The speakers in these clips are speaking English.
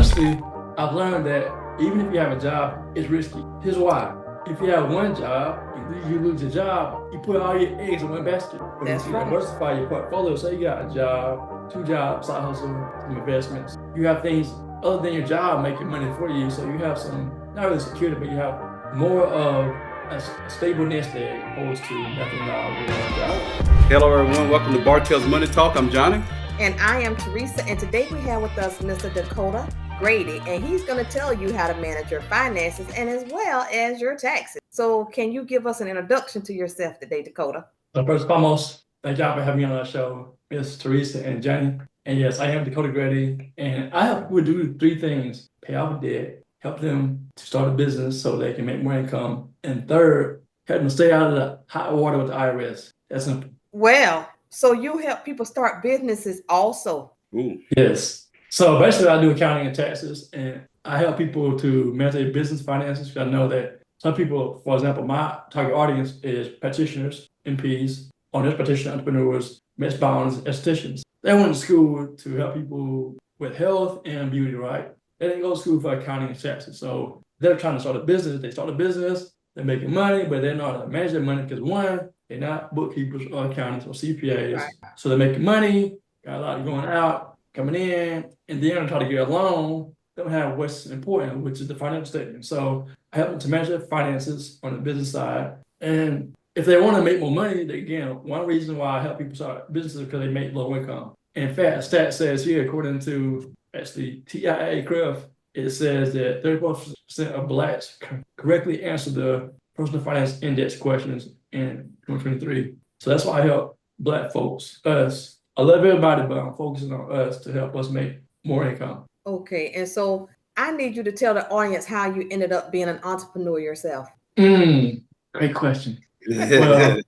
honestly, I've learned that even if you have a job, it's risky. Here's why. If you have one job, you lose your job, you put all your eggs in one basket. But That's if you right. diversify your portfolio, say you got a job, two jobs, side hustle, some investments, you have things other than your job making money for you. So you have some, not really security, but you have more of a stable nest egg opposed to nothing at all with one job. Hello, everyone. Welcome to Bartelle's Money Talk. I'm Johnny. And I am Theresa, and today we have with us Mr. Dakota Grady, and he's going to tell you how to manage your finances and as well as your taxes. So, can you give us an introduction to yourself today, Dakota? So first and foremost, thank y'all for having me on our show, Miss Theresa and Johnny. And yes, I am Dakota Grady, and I help people do three things: pay off debt, help them to start a business so they can make more income, and third, help them stay out of the hot water with the IRS. That's simple. Well, so you help people start businesses also. Ooh. Yes. So basically, I do accounting and taxes, and I help people to manage their business finances. Because I know that some people, for example, my target audience is practitioners, MPs, owners, practitioner entrepreneurs, med bonds, estheticians. They went to school to help people with health and beauty, right? They didn't go to school for accounting and taxes. So they're trying to start a business. They start a business, they're making money, but they're not managing their money because one, they're not bookkeepers or accountants or CPAs. Right. So they're making money, got a lot going out, coming in, and then try to get a loan. They don't have what's important, which is the financial statement. So I help them to manage their finances on the business side. And if they want to make more money, again, one reason why I help people start businesses is because they make low income. In fact, stat says here, according to actually TIA CREF, it says that 34% of Blacks correctly answered the personal finance index questions in 2023. So that's why I help Black folks, us. I love everybody, but I'm focusing on us to help us make more income. Okay, and so I need you to tell the audience how you ended up being an entrepreneur yourself. Great question. Well,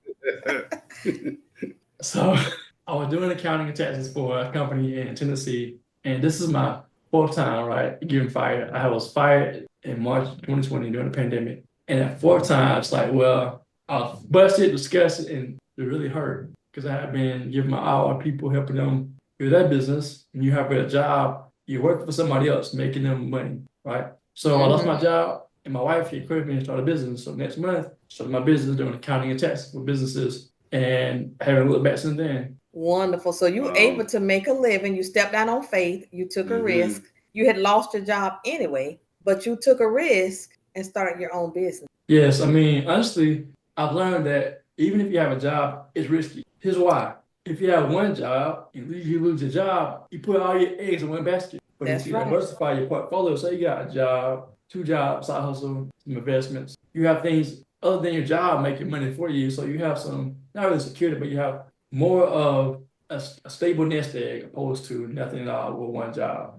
so I was doing accounting and taxes for a company in Tennessee, and this is my fourth time, right, getting fired. I was fired in March 2020 during the pandemic. And that fourth time, it's like, well, I was busted, disgusted, and it really hurt because I had been giving my all to people, helping them with their business. And you have a job, you're working for somebody else, making them money, right? So I lost my job, and my wife encouraged me to start a business. So next month, I started my business doing accounting and taxes for businesses, and haven't looked back since then. Wonderful. So you were able to make a living. You stepped out on faith. You took a risk. You had lost your job anyway, but you took a risk and started your own business. Yes, I mean, honestly, I've learned that even if you have a job, it's risky. Here's why. If you have one job, you lose your job, you put all your eggs in one basket. But That's if you right. diversify your portfolio, say you got a job, two jobs, side hustle, some investments, you have things other than your job making money for you. So you have some, not really security, but you have more of a stable nest egg opposed to nothing at all with one job.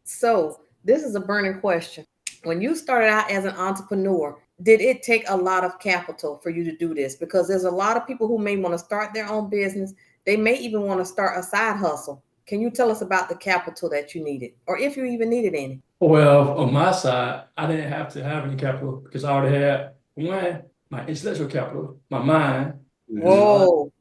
So this is a burning question. When you started out as an entrepreneur, did it take a lot of capital for you to do this? Because there's a lot of people who may want to start their own business. They may even want to start a side hustle. Can you tell us about the capital that you needed, or if you even needed any? Well, on my side, I didn't have to have any capital because I already had one, my intellectual capital, my mind. Whoa.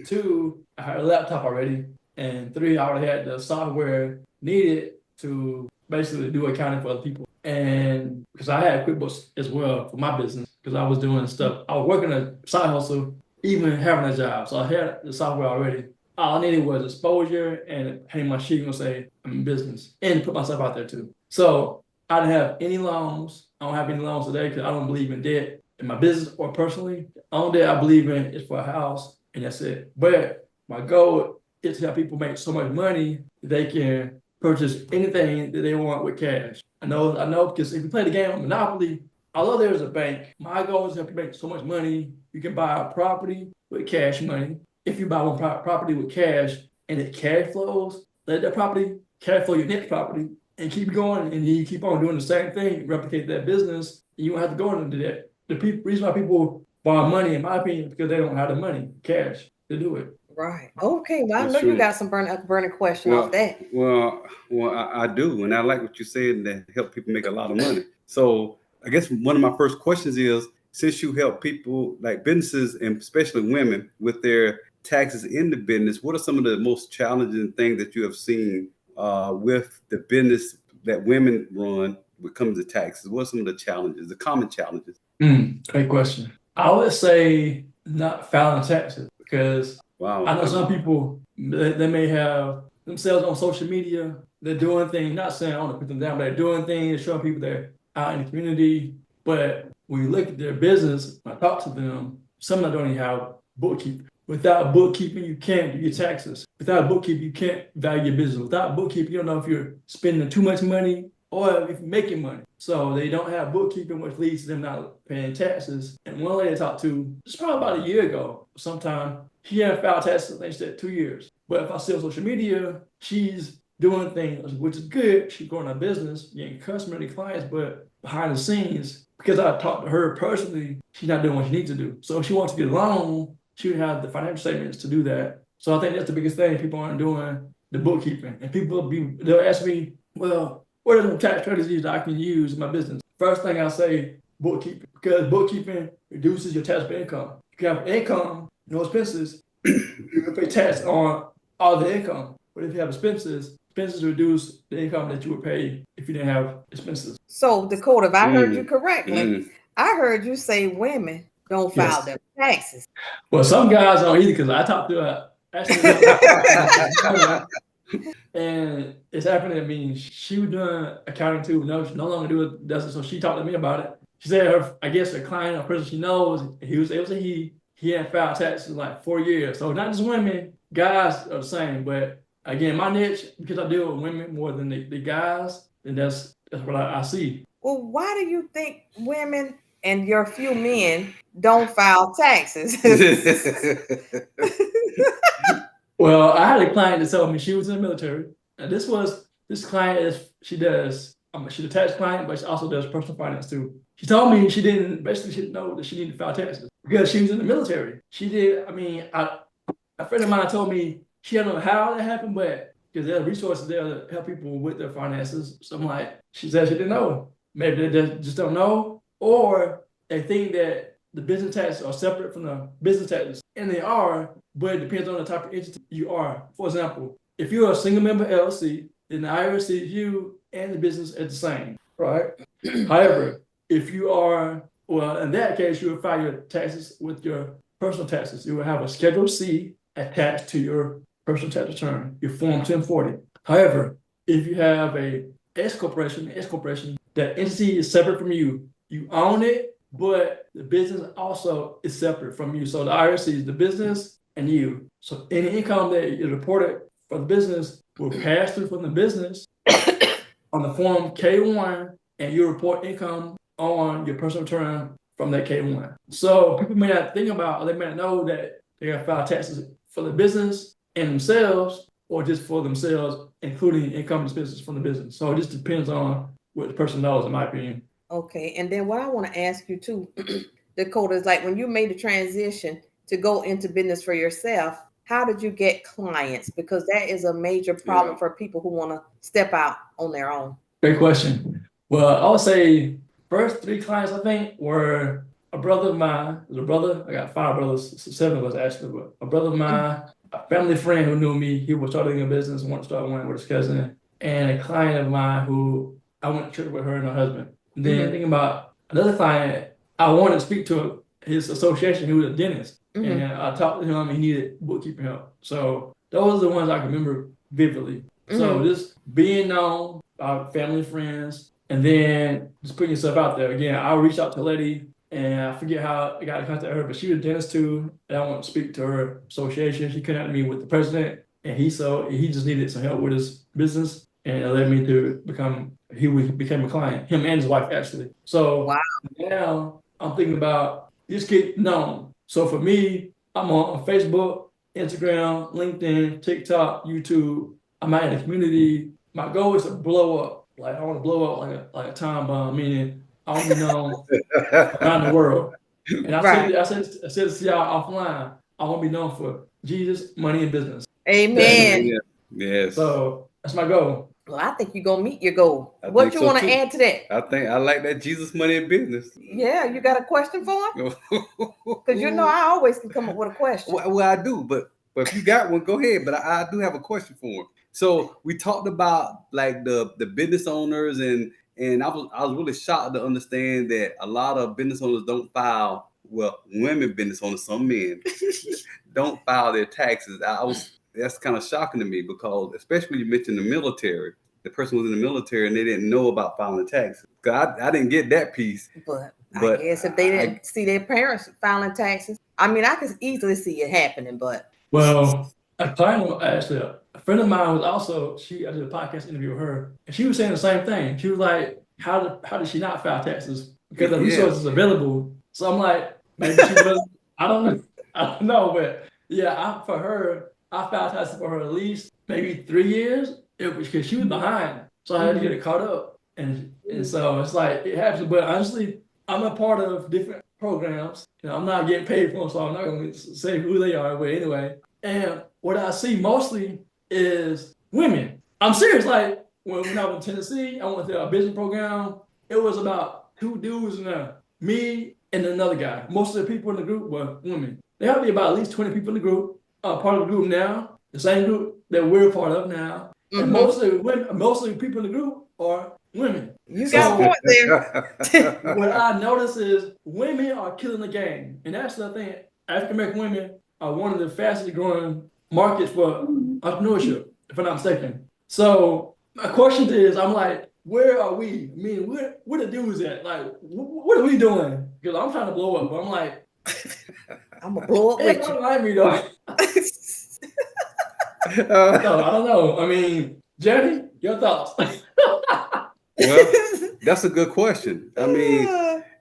Two, I had a laptop already. And three, I already had the software needed to basically do accounting for other people. And because I had QuickBooks as well for my business, because I was doing stuff, I was working a side hustle, even having a job. So I had the software already. All I needed was exposure and hang my sheet and say I'm in business and put myself out there too. So I didn't have any loans. I don't have any loans today because I don't believe in debt in my business or personally. The only debt I believe in is for a house, and that's it. But my goal is to help people make so much money that they can purchase anything that they want with cash. I know, because if you play the game of Monopoly, although there's a bank, my goal is to help you make so much money. You can buy a property with cash money. If you buy one property with cash and it cash flows, let that property cash flow your next property and keep going, and you keep on doing the same thing, replicate that business, and you don't have to go into that. The reason why people borrow money, in my opinion, is because they don't have the money, cash, to do it. Right. Okay. Well, I That's know you true. got some burning question off that. Well, I do, and I like what you said that help people make a lot of money. So I guess one of my first questions is, since you help people like businesses and especially women with their taxes in the business, what are some of the most challenging things that you have seen with the business that women run when it comes to taxes? What are some of the challenges, the common challenges? Great question. I would say not filing taxes because Wow. I know some people, they may have themselves on social media. They're doing things, not saying I want to put them down, but they're doing things, showing people they're out in the community. But when you look at their business, when I talk to them, some of them don't even have bookkeeping. Without bookkeeping, you can't do your taxes. Without bookkeeping, you can't value your business. Without bookkeeping, you don't know if you're spending too much money or if you're making money. So they don't have bookkeeping, which leads to them not paying taxes. And one lady I talked to, it's probably about a year ago, sometime, she hadn't filed taxes, I think she said 2 years. But if I see on social media, she's doing things, which is good. She's growing her business, getting customers and clients, but behind the scenes, because I talked to her personally, she's not doing what she needs to do. So if she wants to get a loan, she would have the financial statements to do that. So I think that's the biggest thing. People aren't doing the bookkeeping. And they'll ask me, well, what are some tax strategies that I can use in my business? First thing I say, bookkeeping, because bookkeeping reduces your taxable income. If you have income, no expenses, you can pay tax on all the income. But if you have expenses reduce the income that you would pay if you didn't have expenses. So, Dakota, if I heard you correctly, I heard you say women don't file their taxes. Well, some guys don't either because I talked to her. And it's happening. I mean, she was doing accounting too. No, she no longer does it. So she talked to me about it. She said I guess her client, a person she knows, it was he hadn't filed taxes in like 4 years. So not just women, guys are the same. But again, my niche, because I deal with women more than the guys, and that's what I see. Well, why do you think women and your few men don't file taxes? Well, I had a client that told me she was in the military. And this client she's a tax client, but she also does personal finance too. She told me she didn't know that she needed to file taxes because she was in the military. She did. I mean, a friend of mine told me she don't know how that happened, but because there are resources there to help people with their finances. So I'm like, she said she didn't know. Maybe they just don't know, or they think that the business taxes are separate from the business taxes, and they are, but it depends on the type of entity you are. For example, if you're a single member LLC, then the IRS sees you and the business as the same, right? However, if you are, well, in that case, you would file your taxes with your personal taxes. You will have a Schedule C attached to your personal tax return, your Form 1040. However, if you have a S corporation, that entity is separate from you. You own it, but the business also is separate from you. So the IRS sees the business and you. So any income that is reported for the business will pass through from the business on the Form K1, and you report income on your personal return from that K1. So people may not think about, or they may not know that they have to file taxes for the business and themselves, or just for themselves, including income expenses from the business. So it just depends on what the person knows, in my opinion. Okay, and then what I want to ask you too, Dakota, is like when you made the transition to go into business for yourself, how did you get clients? Because that is a major problem for people who want to step out on their own. Great question. Well, I would say first 3 clients I think were a brother of mine. There's a brother. I got 5 brothers, 7 of us actually, but a brother of mine, a family friend who knew me. He was starting a business, wanted to start one with his cousin, and a client of mine who I went to church with her and her husband. Then thinking about another client, I wanted to speak to his association. He was a dentist, and I talked to him. He needed bookkeeping help. So those are the ones I can remember vividly. So just being known by family, friends, and then just putting yourself out there. Again, I reached out to a lady, and I forget how I got in contact with her, but she was a dentist too, and I wanted to speak to her association. She connected me with the president, and he just needed some help with his business, and it led me to he became a client, him and his wife actually. So now I'm thinking about just get known. So for me, I'm on Facebook, Instagram, LinkedIn, TikTok, YouTube. I'm out in the community. My goal is to blow up. Like I want to blow up like a time bomb, meaning I want to be known around the world. And I said to y'all offline, I want to be known for Jesus, money, and business. Amen. Yes. So that's my goal. Well, I think you're going to meet your goal. What you want to add to that? I think I like that Jesus, money, and business. Yeah, you got a question for him? Because I always can come up with a question. Well, I do, but if you got one, go ahead. But I do have a question for him. So we talked about like the business owners, and I was really shocked to understand that a lot of business owners don't file. Well, women business owners, some men don't file their taxes. That's kind of shocking to me, because especially you mentioned the military. The person was in the military and they didn't know about filing taxes. Cause I didn't get that piece. But I But guess if they didn't see their parents filing taxes, I mean, I could easily see it happening, but Well, a client, actually, a friend of mine was also, I did a podcast interview with her, and she was saying the same thing. She was like, how did she not file taxes? Because the resources available. So I'm like, maybe she was, I don't know. I don't know, but yeah, I filed taxes for her at least maybe 3 years. It was because she was behind. So I had to get it caught up. And so it's like, it happens. But honestly, I'm a part of different programs. I'm not getting paid for them, so I'm not going to say who they are. But anyway, and what I see mostly is women. I'm serious. Like when I was in Tennessee, I went to a business program. It was about 2 dudes and me and another guy. Most of the people in the group were women. There have to be about at least 20 people in the group. Part of the group now, the same group that we're part of now. And most of the people in the group are women. You got a point there. What I notice is women are killing the game. And that's the thing. African American women are one of the fastest growing markets for entrepreneurship, if I'm not mistaken. So my question is, I'm like, where are we? I mean, where the dudes at? Like, what are we doing? Because I'm trying to blow up, but I'm like, I'm gonna blow up with you. don't like me though. So I don't know. I mean, Jenny, your thoughts? Well, that's a good question. I mean,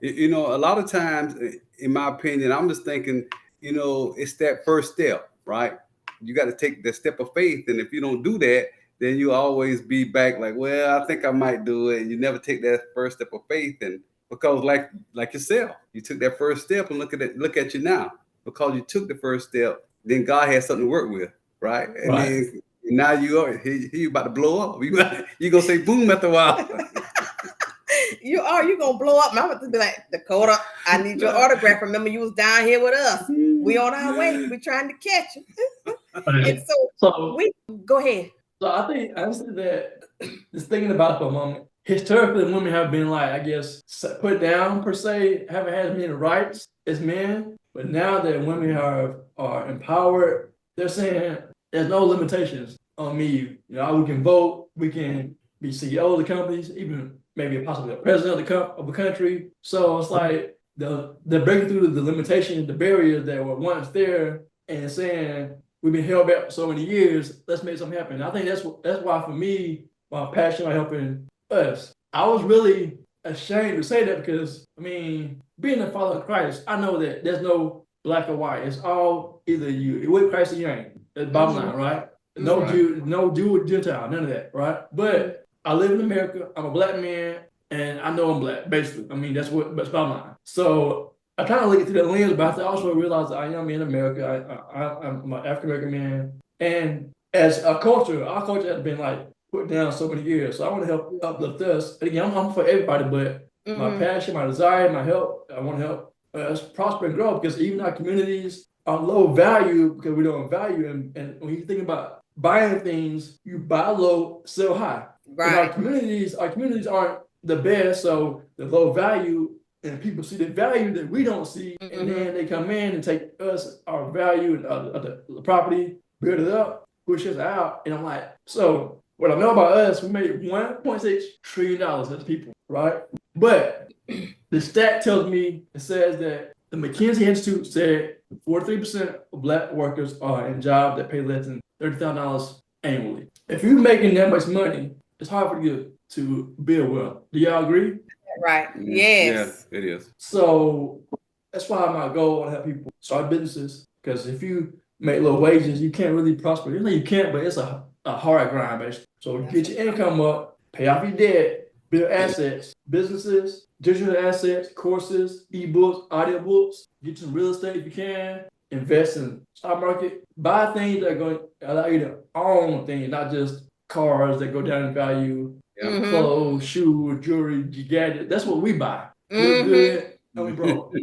a lot of times, in my opinion, I'm just thinking, it's that first step, right? You got to take the step of faith. And if you don't do that, then you always be back like, well, I think I might do it. And you never take that first step of faith. And because like yourself, you took that first step, and look at you now. Because you took the first step, then God has something to work with, right? And then now you about to blow up. You gonna say boom after a while. You gonna blow up. I'm about to be like, Dakota, I need your autograph. Remember, you was down here with us. We on our way. We trying to catch you. And so we go ahead. So I think honestly that just thinking about it for a moment, historically women have been like, I guess, put down per se, haven't had as many rights as men. But now that women are empowered, they're saying there's no limitations on me. We can vote, we can be CEO of the companies, even maybe possibly a president of the country. So it's like they're breaking through the limitations, the barriers that were once there, and saying we've been held back for so many years. Let's make something happen. I think that's why for me, my passion about helping us. I was really ashamed to say that because being a follower of Christ, I know that there's no black or white. It's all either you're with Christ or you ain't. That's bottom line, right? No Jew, no Jew or Gentile, none of that, right? But I live in America. I'm a black man, and I know I'm black, basically. That's bottom line. So I kind of look at through that lens, but I also realize that I am in America. I'm an African American man, and as a culture, our culture has been like put down so many years. So I want to help uplift us. And again, I'm for everybody, but my passion, my desire, my help, I want to help us prosper and grow, because even our communities are low value because we don't value them. And when you think about buying things, you buy low, sell high. Right. And our communities aren't the best, so they're low value, and people see the value that we don't see, and then they come in and take our value and the property, build it up, push us out. And I'm like, so what I know about us, we made $1.6 trillion as people, right? But the stat tells me, it says that the McKinsey Institute said 43% of black workers are in jobs that pay less than $30,000 annually. If you're making that much money, it's hard for you to build wealth. Do y'all agree? Right. Yes. Yeah, it is. So that's why my goal is to help people start businesses. Because if you make low wages, you can't really prosper. You can't, but it's a hard grind, basically. So get your income up, pay off your debt, build assets, businesses, digital assets, courses, ebooks, audiobooks, get some real estate if you can, invest in stock market, buy things that are going to allow you to own things, not just cars that go down in value, clothes, shoes, jewelry, gadgets. That's what we buy. Look good, and we broke.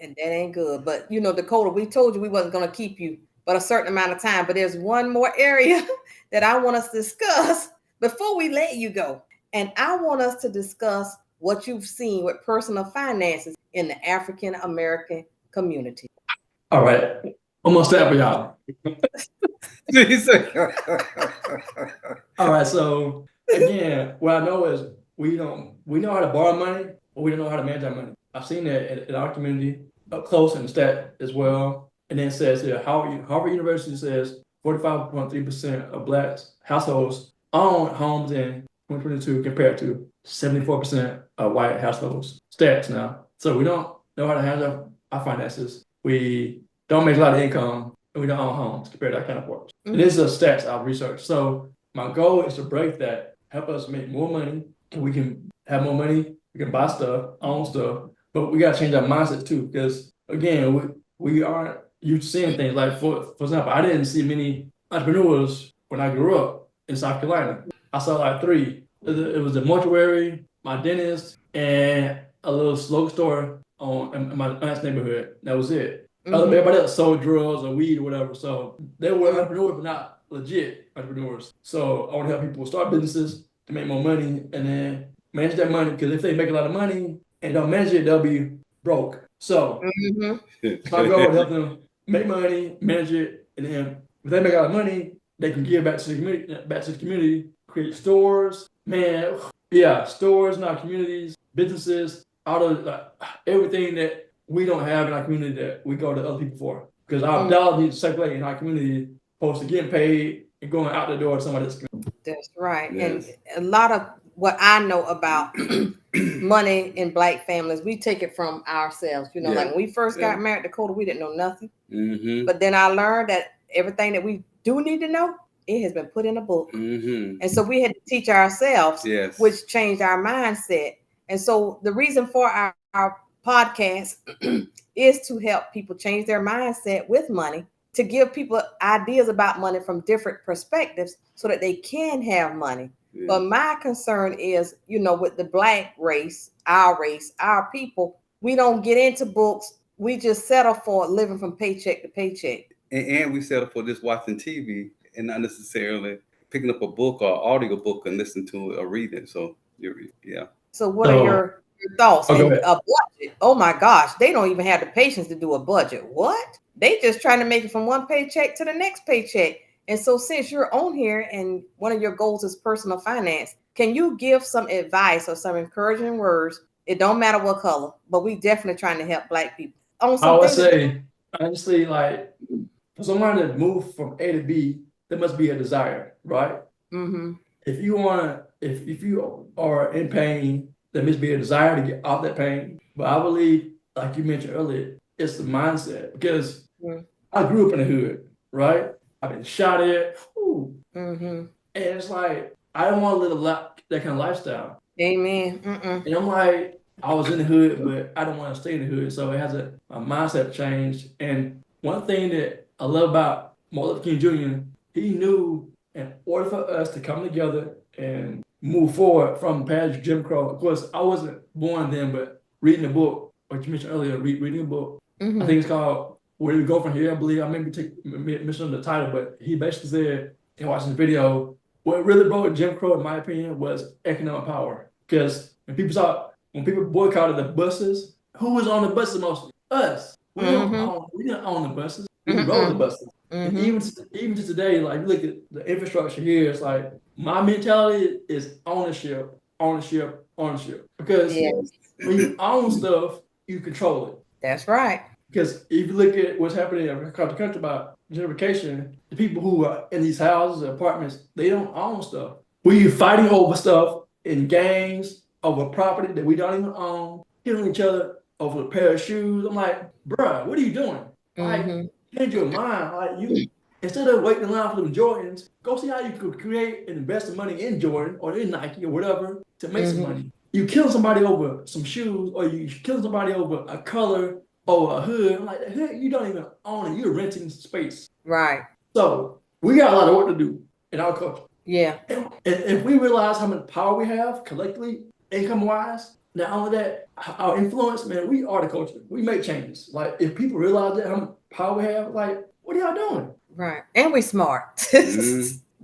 And that ain't good. But Dakota, we told you we wasn't going to keep you but a certain amount of time. But there's one more area that I want us to discuss before we let you go. And I want us to discuss what you've seen with personal finances in the African American community. All right. I'm gonna start for y'all. All right. So again, what I know is we know how to borrow money, but we don't know how to manage our money. I've seen that in our community up close in the stat as well. And then it says here, Harvard University says 45.3% of Black households own homes in 2022 compared to 74% of white households. Stats now. So we don't know how to handle our finances. We don't make a lot of income, and we don't own homes compared to our counterparts. Mm-hmm. And this is a stats I've researched. So my goal is to break that, help us make more money, and we can have more money, we can buy stuff, own stuff, but we got to change our mindset too, because again, we aren't used to seeing things like, for example, I didn't see many entrepreneurs when I grew up in South Carolina. I saw like 3. It was the mortuary, my dentist, and a little slow store in my aunt's neighborhood. That was it. Mm-hmm. Everybody else sold drugs or weed or whatever. So they were entrepreneurs, but not legit entrepreneurs. So I want to help people start businesses to make more money and then manage that money. Because if they make a lot of money and don't manage it, they'll be broke. So my goal is to help them make money, manage it, and then if they make a lot of money, they can give back to the community, create stores, stores in our communities, businesses, all of everything that we don't have in our community that we go to other people for. Because our dollars need to circulate in our community, opposed to getting paid and going out the door to somebody else's community. That's right. Yes. And a lot of what I know about money in Black families, we take it from ourselves. Like when we first got married, Dakota, we didn't know nothing. Mm-hmm. But then I learned that everything that we do need to know, it has been put in a book. Mm-hmm. And so we had to teach ourselves, which changed our mindset. And so the reason for our podcast is to help people change their mindset with money, to give people ideas about money from different perspectives so that they can have money. Yeah. But my concern is, with the Black race, our people, we don't get into books. We just settle for living from paycheck to paycheck. And we settle for just watching TV and not necessarily picking up a book or audio book and listening to it or reading. So, So what are your thoughts? And a budget. Oh my gosh, they don't even have the patience to do a budget. What? They just trying to make it from one paycheck to the next paycheck. And so since you're on here and one of your goals is personal finance, can you give some advice or some encouraging words? It don't matter what color, but we definitely trying to help Black people. I would say, honestly, like for someone to move from A to B, there must be a desire, right? Mm-hmm. If you are in pain, there must be a desire to get off that pain. But I believe, like you mentioned earlier, it's the mindset. Because I grew up in the hood, right? I've been shot at. And it's like, I don't want to live that kind of lifestyle. Amen. And I'm like, I was in the hood, but I don't want to stay in the hood. So it has my mindset changed. And one thing that I love about Martin Luther King Jr., he knew in order for us to come together and move forward from past Jim Crow. Of course, I wasn't born then, but reading the book, like you mentioned earlier, reading a book, I think it's called Where Do We Go From Here? I believe I mentioned the title, but he basically said in watching the video, what really broke Jim Crow, in my opinion, was economic power. Because when people boycotted the buses, who was on the buses mostly? Us. We didn't own the buses. We rode the buses. And even to today, like look at the infrastructure here, it's like my mentality is ownership. Because when you own stuff, you control it. That's right. Because if you look at what's happening across the country about gentrification, the people who are in these houses or apartments, they don't own stuff. We're fighting over stuff in gangs, over property that we don't even own, killing each other over a pair of shoes. I'm like, bruh, what are you doing? Like, change your mind. Like, you, instead of waiting in line for them Jordans, go see how you could create and invest the money in Jordan or in Nike or whatever to make some money. You kill somebody over some shoes, or you kill somebody over a color or a hood. I'm like, the hood, you don't even own it. You're renting space. Right. So we got a lot of work to do in our culture. Yeah. And if we realize how much power we have collectively, income-wise, not only that, our influence, man, we are the culture. We make changes. Like, if people realize that how much power we have, like, what are y'all doing? Right. And we smart.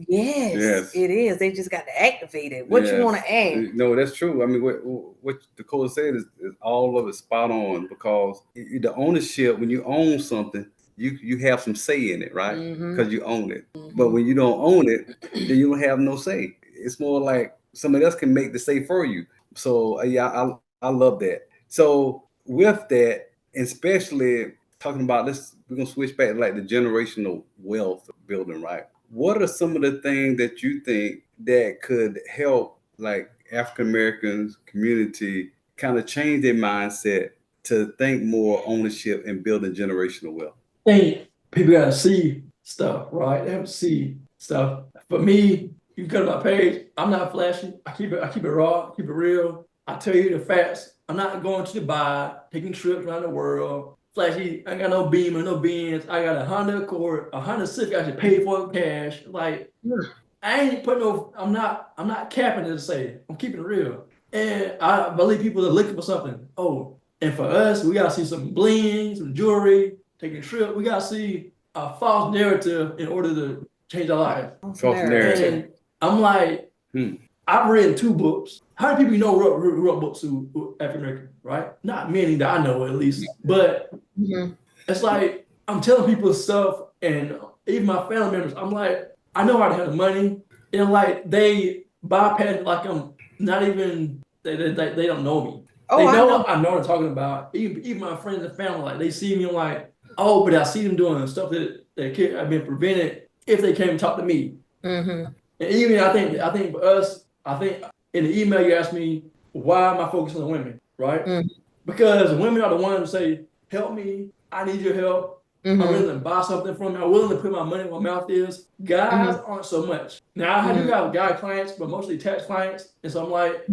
Yes, it is. They just got to activate it. What you want to add? No, that's true. I mean, what Dakota said is all of it spot on, because the ownership, when you own something, you have some say in it, right? Because you own it. But when you don't own it, then you don't have no say. It's more like somebody else can make the say for you. So yeah, I love that. So with that, especially talking about this, we're gonna switch back to like the generational wealth building, right? What are some of the things that you think that could help like African Americans community kind of change their mindset to think more ownership and building generational wealth? I think people gotta see stuff, right? They have to see stuff. For me, you go to my page, I'm not flashy. I keep it raw, keep it real. I tell you the facts. I'm not going to Dubai, taking trips around the world. Flashy, I ain't got no Beamer, no Benz. I got a Honda Accord, a Honda Civic I should pay for cash. Like, I ain't putting no, I'm not capping it to say. I'm keeping it real. And I believe people are looking for something. Oh, and for us, we gotta see some bling, some jewelry, taking a trip. We gotta see a false narrative in order to change our life. False narrative. And I'm like, I've read 2 books. How many people you know wrote books who African American, right? Not many that I know, at least. But it's like I'm telling people stuff, and even my family members, I'm like, I know how to handle money, and like they bypass, like I'm not even. They don't know me. Oh, they know I know what I'm talking about. Even my friends and family, like they see me, I'm like, oh, but I see them doing stuff that have been prevented if they came and talk to me. And even I think for us, I think in the email you asked me, why am I focusing on women, right? Because women are the ones who say, help me, I need your help. I'm willing to buy something from you. I'm willing to put my money where my mouth is. Guys aren't so much. Now I do have guy clients, but mostly tax clients. And so I'm like,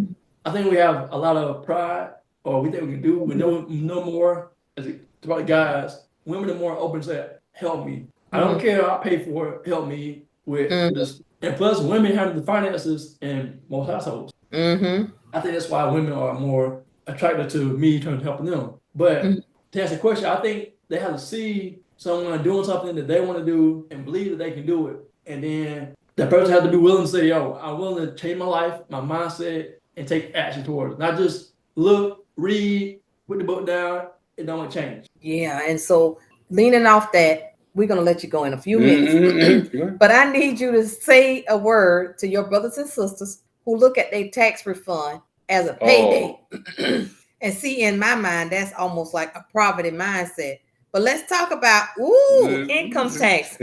I think we have a lot of pride, or we think we can do. We know more as about guys. Women are more open to say, help me. I don't care. I'll pay for it. Help me with this. And plus, women have the finances in most households. I think that's why women are more attracted to me trying to help them. But to answer the question, I think they have to see someone doing something that they want to do and believe that they can do it. And then that person has to be willing to say, yo, I'm willing to change my life, my mindset, and take action towards it. Not just look, read, put the book down, and don't change. Yeah, and so leaning off that, we're going to let you go in a few minutes. But I need you to say a word to your brothers and sisters who look at their tax refund as a payday. And see, in my mind, that's almost like a poverty mindset. But let's talk about, income tax.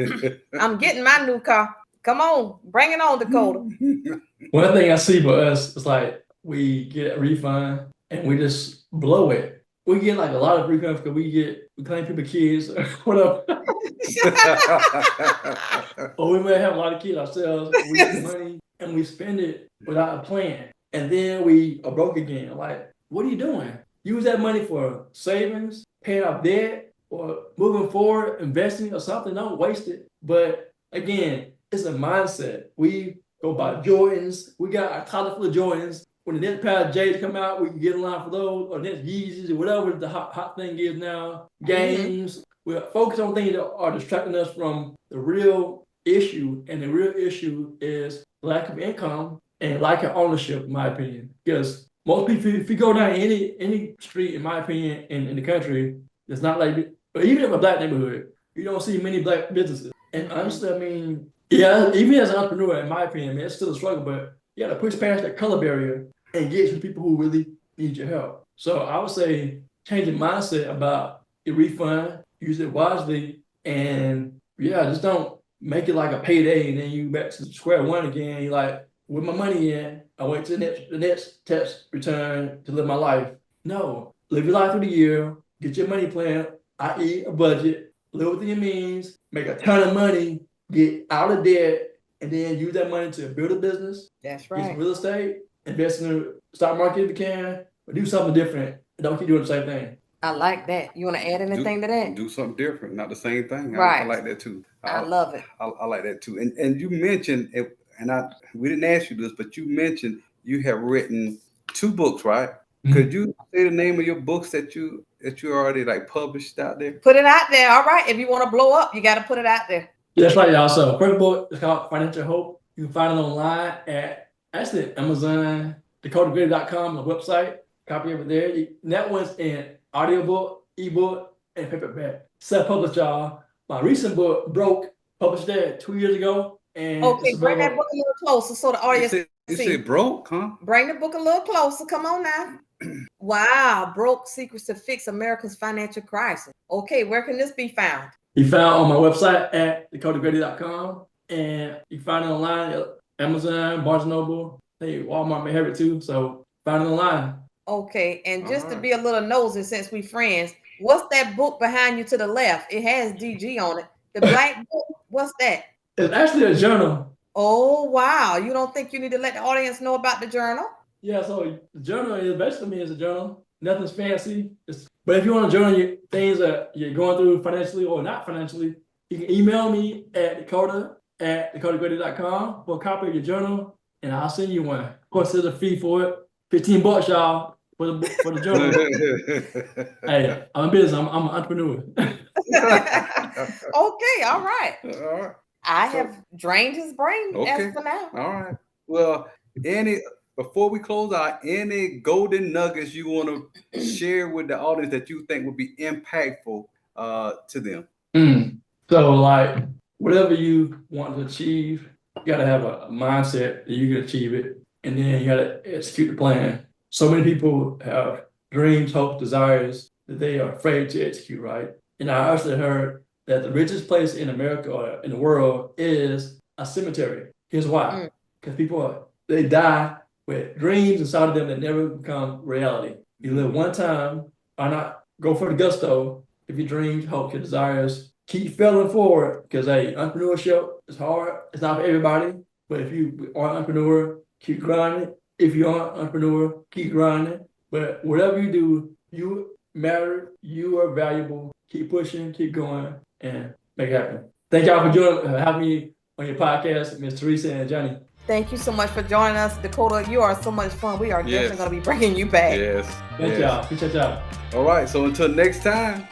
I'm getting my new car. Come on, bring it on, Dakota. One thing I see for us is like we get a refund and we just blow it. We get like a lot of refunds because we claim people kids or whatever. Or we may have a lot of kids ourselves. We get money and we spend it without a plan. And then we are broke again. Like, what are you doing? Use that money for savings, paying off debt, or moving forward, investing or something. Don't waste it. But again, it's a mindset. We go buy Jordans. We got a closet full of Jordans. When the next pair of J's come out, we can get in line for those, or next Yeezys, or whatever the hot thing is now. Games. We're focused on things that are distracting us from the real issue. And the real issue is lack of income and lack of ownership, in my opinion. Because most people, if you go down any street, in my opinion, in the country, it's not like, but even in a black neighborhood, you don't see many black businesses. And honestly, I mean, yeah, even as an entrepreneur, in my opinion, man, it's still a struggle, but you got to push past that color barrier and get to people who really need your help. So I would say change your mindset about your refund, use it wisely, and yeah, just don't make it like a payday and then you back to square one again. You're like, with my money in, I wait to the next tax return to live my life. No, live your life through the year, get your money plan, i.e. a budget, live within your means, make a ton of money, get out of debt, and then use that money to build a business. That's right. Get some real estate, invest in the stock market if you can, but do something different. Don't keep doing the same thing. I like that. You want to add anything to that? Do something different, not the same thing. Right. I like that too. I love it. I like that too. And you mentioned, we didn't ask you this, but you mentioned you have written 2 books, right? Could you say the name of your books that you already like published out there? Put it out there. All right. If you want to blow up, you got to put it out there. Yeah, that's right, y'all. So first book is called Financial Hope. You can find it online at actually Amazon, DakotaGrady.com, the website. Copy of it there. And that one's in audiobook, ebook, and paperback. Self-published, y'all. My recent book, Broke, published there 2 years ago. And Okay, it's bring that available. book a little closer so the You audience said, can you see. said broke, huh? Bring the book a little closer. Come on now. Wow, Broke Secrets to Fix America's Financial Crisis. Okay, where can this be found? You found on my website at DakotaGrady.com, and you find it online at Amazon, Barnes & Noble. Hey, Walmart may have it too, so find it online. Okay, and just to Alright. be a little nosy, since we friends, what's that book behind you to the left? It has DG on it. The black book, what's that? It's actually a journal. Oh, wow. You don't think you need to let the audience know about the journal? Yeah, so the journal is basically a journal. Nothing's fancy. But if you want to journal your things that you're going through financially or not financially, you can email me at Dakota@DakotaGrady.com for a copy of your journal, and I'll send you one. Of course, there's a fee for it. $15, y'all, for the journal. Hey, I'm in business. I'm an entrepreneur. Okay, all right. All right. I have drained his brain as for now. All right. Well, before we close out, any golden nuggets you want to share with the audience that you think would be impactful to them? So, like, whatever you want to achieve, you got to have a mindset that you can achieve it, and then you got to execute the plan. So many people have dreams, hopes, desires that they are afraid to execute, right? And I actually heard that the richest place in America or in the world is a cemetery. Here's why. Because people, they die with dreams inside of them that never become reality. You live one time, why not go for the gusto? If your dreams, hopes, your desires, keep failing forward, because entrepreneurship is hard. It's not for everybody. But if you are an entrepreneur, keep grinding. If you aren't an entrepreneur, keep grinding. But whatever you do, you matter. You are valuable. Keep pushing, keep going, and make it happen. Thank y'all for having me on your podcast, Ms. Theresa and Johnny. Thank you so much for joining us, Dakota. You are so much fun. We are definitely going to be bringing you back. Yes. Thank y'all. Appreciate y'all. All right. So until next time,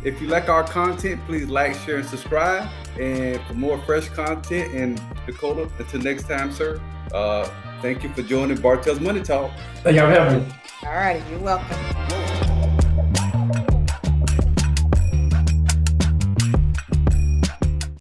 if you like our content, please like, share, and subscribe. And for more fresh content, and Dakota, until next time, sir, thank you for joining Bartelle's Money Talk. Thank y'all for having me. All righty. You're welcome.